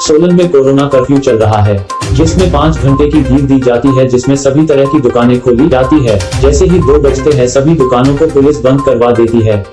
सोलन में corona curfew चल रहा है, जिसमें 5 घंटे की ढील दी जाती है, जिसमें सभी तरह की दुकानें खोली जाती है। जैसे ही 2 बजते हैं सभी दुकानों को पुलिस बंद करवा देती है।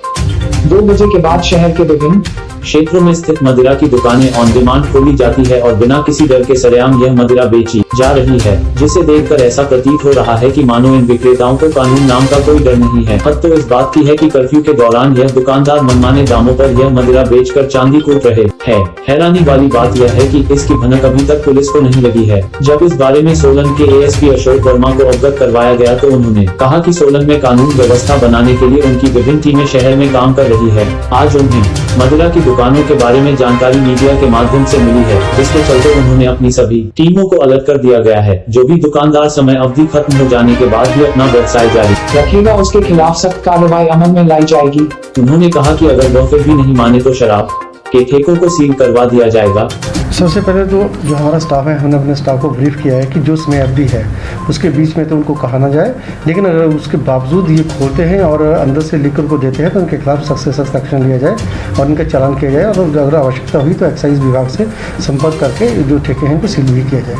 2 बजे के बाद शहर के विभिन्न क्षेत्रों में स्थित मदिरा की दुकानें ऑन डिमांड खोली जाती है और बिना किसी डर के सरेआम यह मदिरा बेची जा रही है, जिसे देखकर ऐसा प्रतीत हो रहा है कि मानो इन विक्रेताओं को कानून नाम का कोई डर नहीं है। हद तो इस बात की है कि कर्फ्यू के दौरान यह दुकानदार मनमाने दामों पर यह मदिरा बेचकर चांदी कूट रहे हैं। हैरानी वाली बात यह है कि इसकी भनक अभी तक पुलिस को नहीं लगी है। जब इस बारे में सोलन के एएसपी अशोक वर्मा को अवगत करवाया गया तो उन्होंने कहा कि सोलन में कानून व्यवस्था बनाने के लिए उनकी विभिन्न टीमें शहर में काम कर रही है। आज उन्हें मदिरा की दुकानों के बारे में जानकारी मीडिया के माध्यम से मिली है, जिसके चलते उन्होंने अपनी सभी टीमों को अलर्ट कर दिया गया है। जो भी दुकानदार समय अवधि खत्म हो जाने के बाद भी अपना व्यवसाय जारी रखेगा उसके खिलाफ सख्त कार्रवाई अमल में लाई जाएगी। उन्होंने कहा कि अगर वह फिर भी नहीं माने तो शराब के ठेकों को सील करवा दिया जाएगा। सबसे पहले तो जो हमारा स्टाफ है, हमने अपने स्टाफ को ब्रीफ किया है कि जो समय अवधि है उसके बीच में तो उनको कहा ना जाए, लेकिन अगर उसके बावजूद ये खोलते हैं और अंदर से लिकर को देते हैं तो उनके खिलाफ सख्त से सख्त एक्शन लिया जाए और उनका चालान किया जाए और अगर आवश्यकता हुई तो एक्साइज विभाग से संपर्क करके जो ठेके हैं उनको सील भी किया जाए।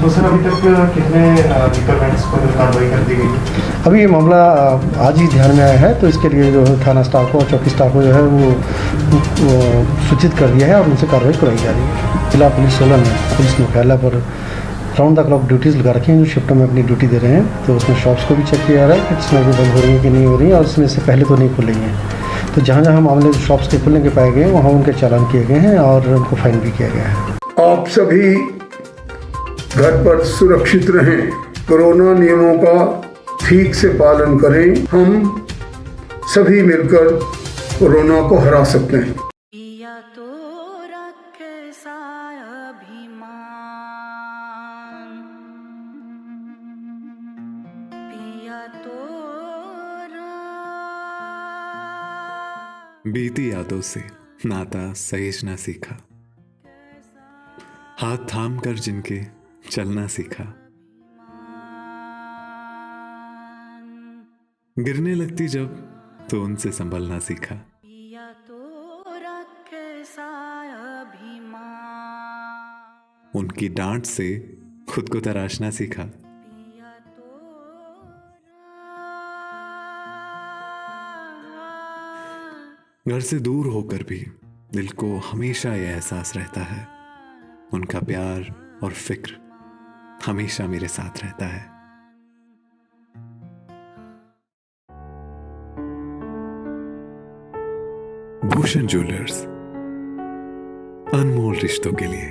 तो सर अभी तक कितने रिक्वायरमेंट्स पर कार्रवाई कर दी गई? अभी ये मामला आज ही ध्यान में आया है, तो इसके लिए जो थाना स्टाफ को और चौकी स्टाफ को जो है वो सूचित कर दिया है और उनसे कार्रवाई कराई जा रही है। जिला पुलिस सोलन में पुलिस मुख्यालय पर राउंड द क्लॉक ड्यूटीज़ लगा रखी हैं, जो शिफ्टों में अपनी ड्यूटी दे रहे हैं। तो उसमें शॉप्स को भी चेक किया जा रहा है कि इसमें भी बंद हो रही है कि नहीं हो रही है, और उसमें से पहले तो नहीं खुल रही हैं। तो जहाँ जहाँ मामले शॉप्स के खुलने के पाए गए वहाँ उनके चालान किए गए हैं और उनको फाइन भी किया गया है। आप सभी घर पर सुरक्षित रहें, कोरोना नियमों का ठीक से पालन करें। हम सभी मिलकर कोरोना को हरा सकते हैं। पिया तो रखे सा अभिमान, पिया तो बीती यादों से नाता सहेजना सीखा, हाथ थाम कर जिनके चलना सीखा, गिरने लगती जब तो उनसे संभलना सीखा, पिया तो रखे सा अभिमान, उनकी डांट से खुद को तराशना सीखा, पिया तो घर से दूर होकर भी दिल को हमेशा यह एहसास रहता है, उनका प्यार और फिक्र हमेशा मेरे साथ रहता है। भूषण ज्वेलर्स, अनमोल रिश्तों के लिए।